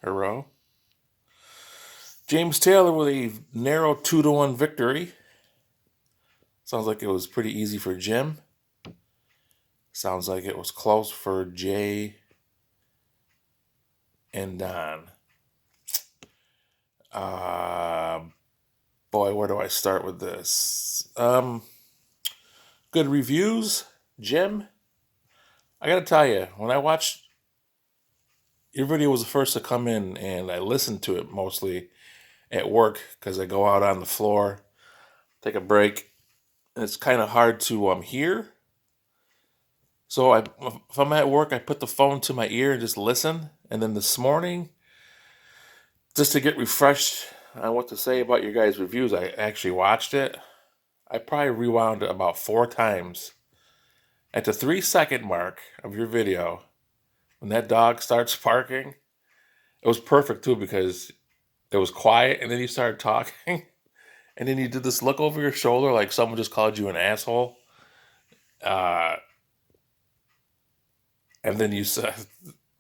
Hero. James Taylor with a narrow 2-1 victory. Sounds like it was pretty easy for Jim. Sounds like it was close for Jay and Don. Uh, Boy, where do I start with this? Good reviews, Jim. I gotta tell you, when I watched your video was the first to come in, and I listened to it mostly at work because I go out on the floor, take a break, and it's kind of hard to hear. So if I'm at work, I put the phone to my ear and just listen. And then this morning, just to get refreshed on what to say about your guys' reviews, I actually watched it. I probably rewound it about 4 times. At the 3 second mark of your video, when that dog starts barking, it was perfect too because it was quiet and then you started talking and then you did this look over your shoulder like someone just called you an asshole. Uh, and then you said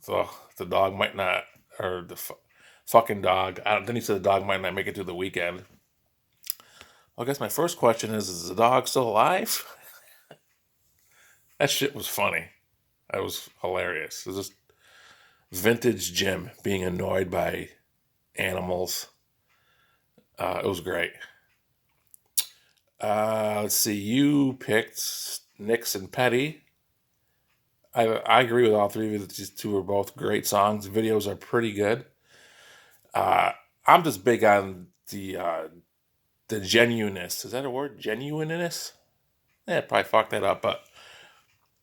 the dog might not, or the fucking dog. Then you said the dog might not make it through the weekend. Well, I guess my first question is the dog still alive? That shit was funny. That was hilarious. It was just vintage Jim being annoyed by animals. It was great. Let's see. You picked Nix and Petty. I agree with all three of you. These two are both great songs. The videos are pretty good. I'm just big on the genuineness. Is that a word? Genuineness? Yeah, probably fucked that up. But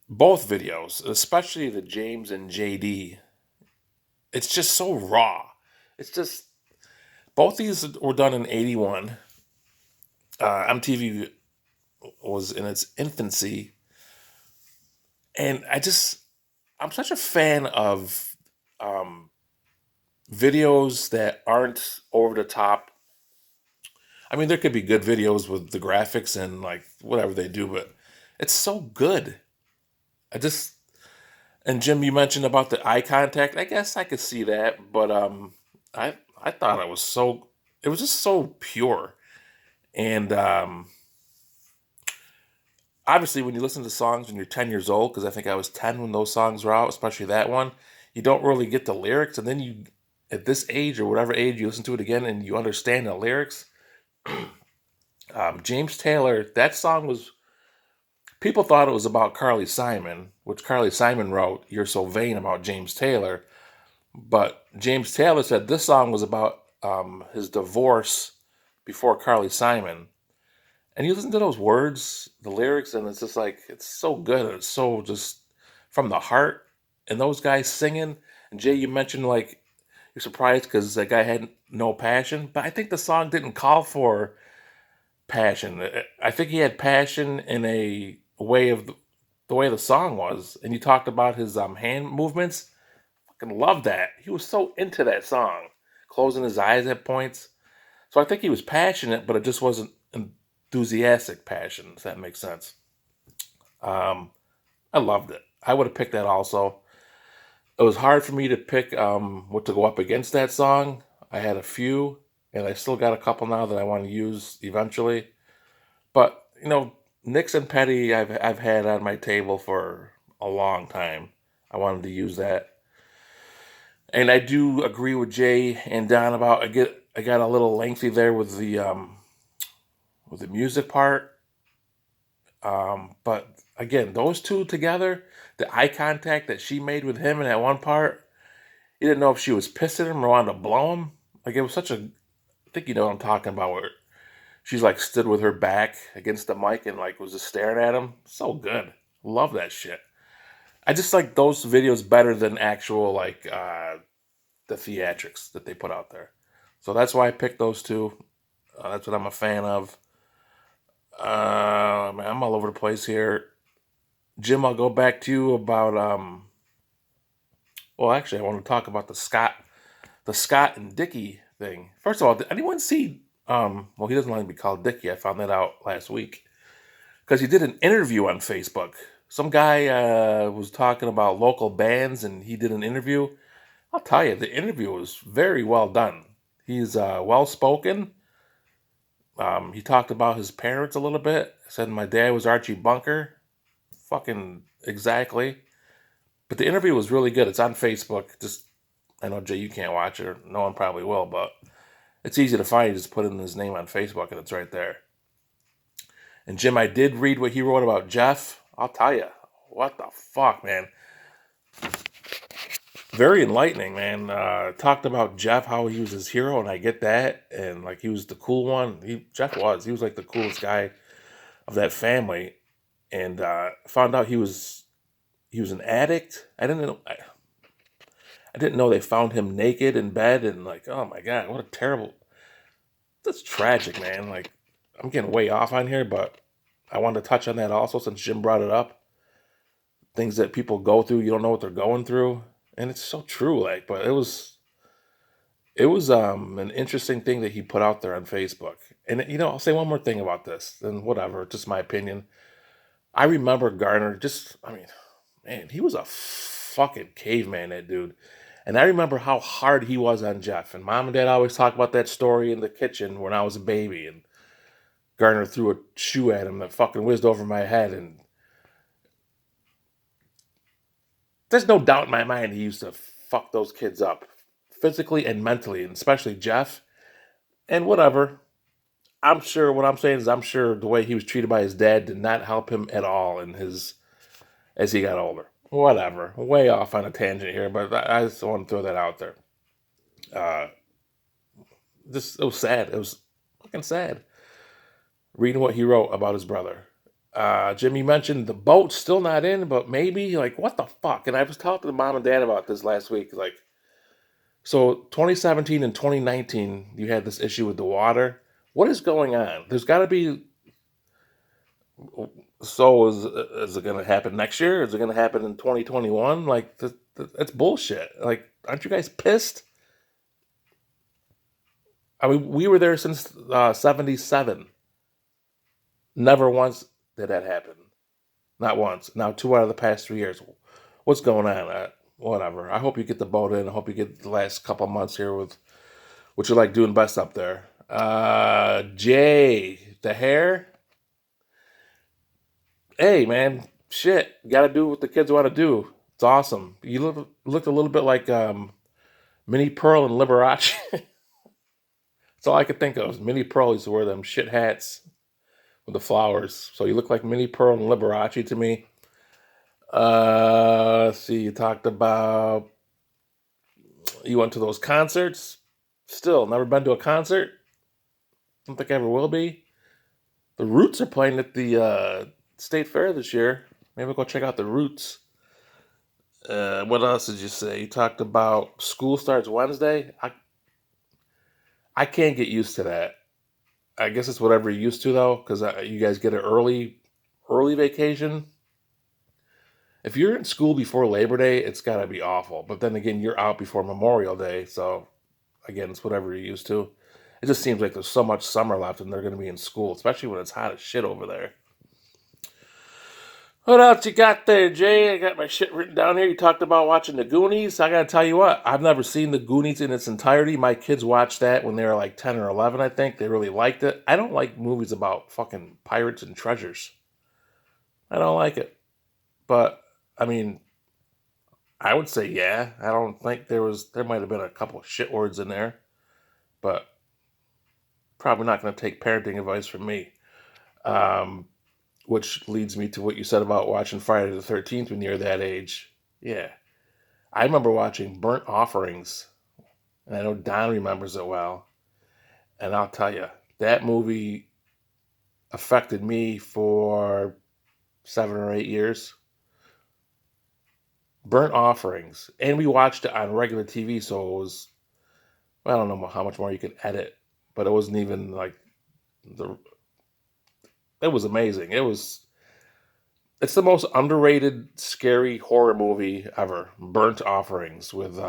both videos, especially the James and JD, it's just so raw. It's just both these were done in '81. MTV was in its infancy, and I'm such a fan of videos that aren't over the top. I mean, there could be good videos with the graphics and like whatever they do, but it's so good. I just And Jim, you mentioned about the eye contact. I guess I could see that, but I thought it was just so pure. And obviously, when you listen to songs when you're 10 years old, because I think I was 10 when those songs were out, especially that one, you don't really get the lyrics, and then you, at this age or whatever age, you listen to it again and you understand the lyrics. James Taylor, that song was. People thought it was about Carly Simon, which Carly Simon wrote "You're So Vain" about James Taylor. But James Taylor said this song was about his divorce before Carly Simon. And you listen to those words, the lyrics, and it's just like, it's so good. It's so just from the heart. And those guys singing. And Jay, you mentioned like you're surprised because that guy had no passion. But I think the song didn't call for passion. I think he had passion in a way of the way the song was. And you talked about his hand movements. Fucking love that. He was so into that song, closing his eyes at points. So I think he was passionate, but it just wasn't enthusiastic passion, if that makes sense. Um, I loved it. I would have picked that also. It was hard for me to pick what to go up against that song. I had a few, and I still got a couple now that I want to use eventually. But Nix and Petty, I've had on my table for a long time. I wanted to use that. And I do agree with Jay and Don about I got a little lengthy there with the music part. But again, those two together, the eye contact that she made with him in that one part, you didn't know if she was pissing him or wanted to blow him. Like it was such a, I think you know what I'm talking about. Where she's like stood with her back against the mic and like was just staring at him. So good, love that shit. I just like those videos better than actual like the theatrics that they put out there. So that's why I picked those two. That's what I'm a fan of. Man, I'm all over the place here. Jim, I'll go back to you about well actually I want to talk about the Scott and Dickie thing. First of all, did anyone see well he doesn't like to be called Dickie, I found that out last week. Because he did an interview on Facebook. Some guy was talking about local bands and he did an interview. I'll tell you, the interview was very well done. He's well spoken. He talked about his parents a little bit. Said my dad was Archie Bunker. Fucking exactly. But the interview was really good. It's on Facebook. Just I know Jay, you can't watch it, or no one probably will, but it's easy to find. You just put in his name on Facebook, and it's right there. And Jim, I did read what he wrote about Jeff. I'll tell you, what the fuck, man. Very enlightening, man. Talked about Jeff, how he was his hero, and I get that. And like he was the cool one. He was like the coolest guy of that family. And found out he was an addict. I didn't know they found him naked in bed, and like, oh my god, what a terrible. That's tragic, man. Like, I'm getting way off on here, but I wanted to touch on that also since Jim brought it up. Things that people go through, you don't know what they're going through, and it's so true. Like, but it was an interesting thing that he put out there on Facebook. And I'll say one more thing about this, then whatever, just my opinion. I remember Garner. I mean, man, he was a fucking caveman, that dude. And I remember how hard he was on Jeff. And mom and dad always talk about that story in the kitchen when I was a baby. And Garner threw a shoe at him that fucking whizzed over my head. And there's no doubt in my mind he used to fuck those kids up physically and mentally, and especially Jeff. And whatever. I'm sure what I'm saying is I'm sure the way he was treated by his dad did not help him at all as he got older. Whatever. Way off on a tangent here, but I just want to throw that out there. Uh, it was sad. It was fucking sad reading what he wrote about his brother. Jimmy mentioned the boat's still not in, but maybe, like, what the fuck? And I was talking to mom and dad about this last week. Like, so 2017 and 2019, you had this issue with the water. What is going on? There's got to be. So is it going to happen next year? Is it going to happen in 2021? Like, that's bullshit. Like, aren't you guys pissed? I mean, we were there since 77. Never once did that happen. Not once. Now, 2 out of the past 3 years. What's going on? Whatever. I hope you get the boat in. I hope you get the last couple months here with what you like doing best up there. Jay, the hair. Hey, man, shit. You got to do what the kids want to do. It's awesome. You looked a little bit like Minnie Pearl and Liberace. That's all I could think of. Minnie Pearl used to wear them shit hats with the flowers. So you look like Minnie Pearl and Liberace to me. Let's see, you talked about you went to those concerts. Still, never been to a concert. Don't think I ever will be. The Roots are playing at the State Fair this year. Maybe I'll go check out the Roots. What else did you say? You talked about school starts Wednesday. I can't get used to that. I guess it's whatever you're used to though, because you guys get an early vacation. If you're in school before Labor Day, it's got to be awful. But then again, you're out before Memorial Day, so again, it's whatever you're used to. It just seems like there's so much summer left, and they're going to be in school, especially when it's hot as shit over there. What else you got there, Jay? I got my shit written down here. You talked about watching the Goonies. I gotta tell you what, I've never seen the Goonies in its entirety. My kids watched that when they were like 10 or 11, I think. They really liked it. I don't like movies about fucking pirates and treasures. I don't like it. But, I mean, I would say yeah. I don't think there might have been a couple of shit words in there. But probably not going to take parenting advice from me. Um, which leads me to what you said about watching Friday the 13th when you're that age. Yeah. I remember watching Burnt Offerings, and I know Don remembers it well. And I'll tell you, that movie affected me for 7 or 8 years. Burnt Offerings. And we watched it on regular TV, so it was, I don't know how much more you could edit, but it wasn't even like it was amazing. It's the most underrated scary horror movie ever. Burnt Offerings with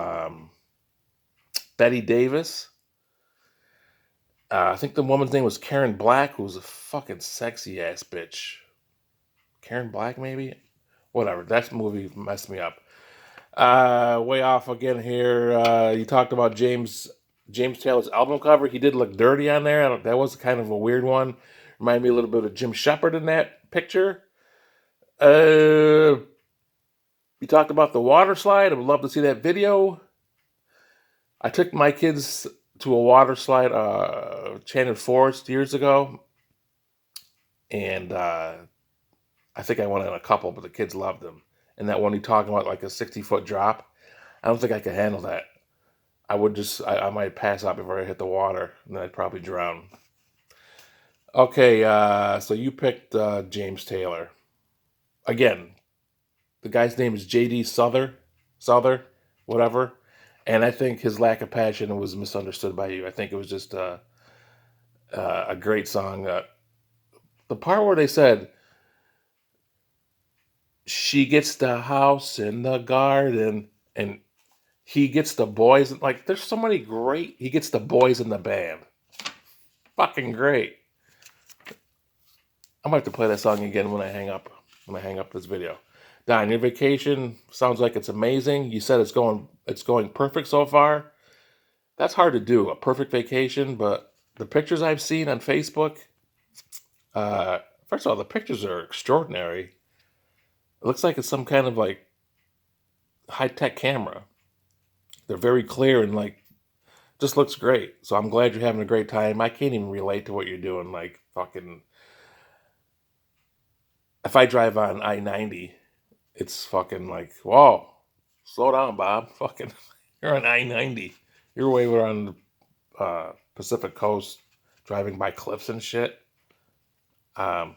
Betty Davis. I think the woman's name was Karen Black, who was a fucking sexy ass bitch. Karen Black, maybe? Whatever. That movie messed me up. Way off again here. You talked about James Taylor's album cover. He did look dirty on there. That was kind of a weird one. Reminded me a little bit of Jim Shepard in that picture. You talked about the water slide. I would love to see that video. I took my kids to a water slide, Chandler Forest years ago, and I think I went on a couple, but the kids loved them. And that one you talking about, like a 60-foot drop, I don't think I could handle that. I might pass out before I hit the water, and then I'd probably drown. Okay, so you picked James Taylor. Again, the guy's name is J.D. Souther, whatever. And I think his lack of passion was misunderstood by you. I think it was just a great song. The part where they said, she gets the house and the garden, and he gets the boys. Like, there's so many great. He gets the boys in the band. Fucking great. I might have to play that song again when I hang up. When I hang up this video. Don, your vacation sounds like it's amazing. You said it's going perfect so far. That's hard to do, a perfect vacation, but the pictures I've seen on Facebook, first of all, the pictures are extraordinary. It looks like it's some kind of like high-tech camera. They're very clear and like just looks great. So I'm glad you're having a great time. I can't even relate to what you're doing. Like fucking, if I drive on I-90, it's fucking like, whoa, slow down, Bob. Fucking, you're on I-90. You're way over on the Pacific Coast, driving by cliffs and shit. I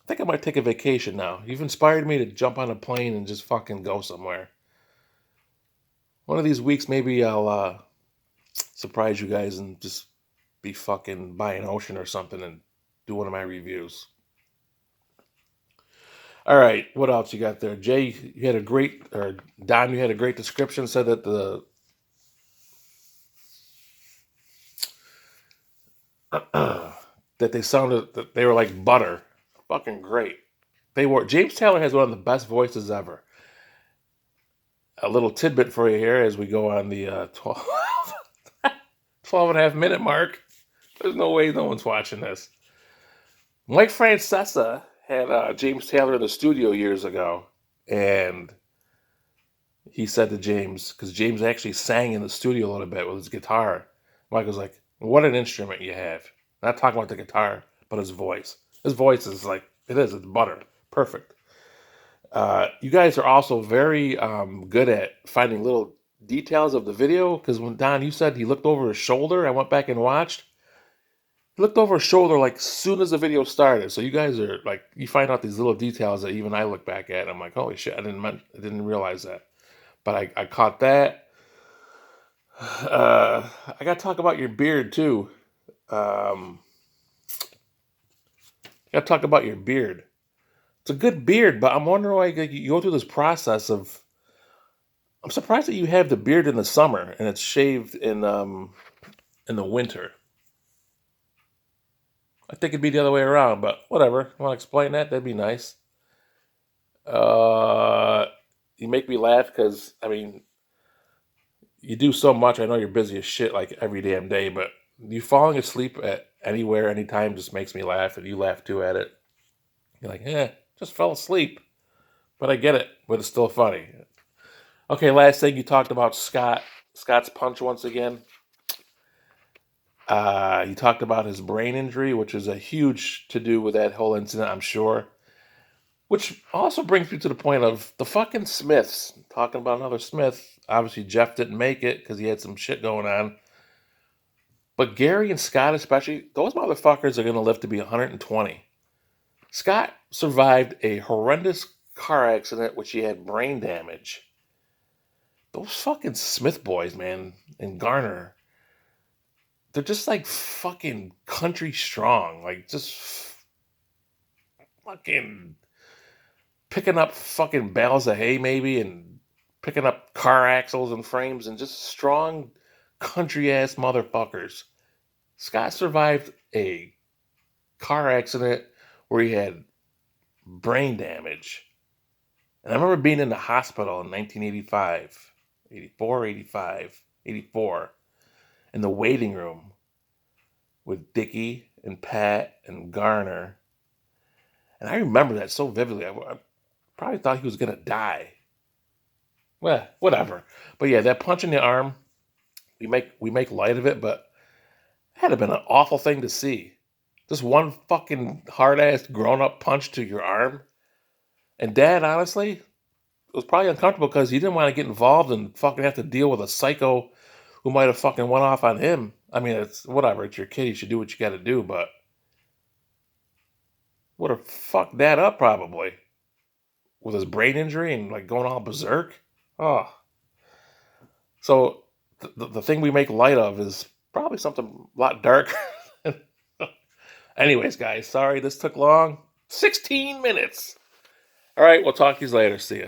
think I might take a vacation now. You've inspired me to jump on a plane and just fucking go somewhere. One of these weeks, maybe I'll surprise you guys and just be fucking by an ocean or something and do one of my reviews. All right, what else you got there? Jay, you had a great, or Don, you had a great description, said that that they sounded, that they were like butter. Fucking great. James Taylor has one of the best voices ever. A little tidbit for you here as we go on the 12 and a half minute mark. There's no way no one's watching this. Mike Francesa had James Taylor in the studio years ago, and he said to James, because James actually sang in the studio a little bit with his guitar. Mike was like, what an instrument you have. Not talking about the guitar, but his voice. His voice is like, it's butter. Perfect. You guys are also very good at finding little details of the video, because when Don, you said he looked over his shoulder, I went back and watched. He looked over his shoulder like as soon as the video started. So you guys are like, you find out these little details that even I look back at. And I'm like, holy shit, I didn't realize that. But I caught that. I got to talk about your beard too. I got to talk about your beard. It's a good beard, but I'm wondering why you go through this process of. I'm surprised that you have the beard in the summer and it's shaved in the winter. I think it'd be the other way around, but whatever. You want to explain that? That'd be nice. You make me laugh because I mean, you do so much. I know you're busy as shit like every damn day, but you falling asleep at anywhere, anytime just makes me laugh, and you laugh too at it. You're like, just fell asleep. But I get it, but it's still funny. Okay, last thing, you talked about Scott's punch once again. You talked about his brain injury, which is a huge to do with that whole incident, I'm sure. Which also brings me to the point of the fucking Smiths. Talking about another Smith. Obviously, Jeff didn't make it because he had some shit going on. But Gary and Scott especially, those motherfuckers are going to live to be 120. Scott survived a horrendous car accident which he had brain damage. Those fucking Smith boys, man, and Garner, they're just like fucking country strong. Like just fucking picking up fucking bales of hay maybe and picking up car axles and frames and just strong country ass motherfuckers. Scott survived a car accident where he had brain damage. And I remember being in the hospital in 1985, 84, 85, 84, in the waiting room with Dickie and Pat and Garner. And I remember that so vividly. I probably thought he was going to die. Well, whatever. But yeah, that punch in the arm, we make light of it, but it had to have been an awful thing to see. Just one fucking hard ass grown up punch to your arm. And Dad, honestly, was probably uncomfortable because he didn't want to get involved and fucking have to deal with a psycho who might have fucking went off on him. I mean, it's whatever. It's your kid. You should do what you got to do, but would have fucked Dad up probably with his brain injury and like going all berserk. Oh, so the thing we make light of is probably something a lot darker. Anyways, guys, sorry this took long. 16 minutes. All right, we'll talk to you later. See ya.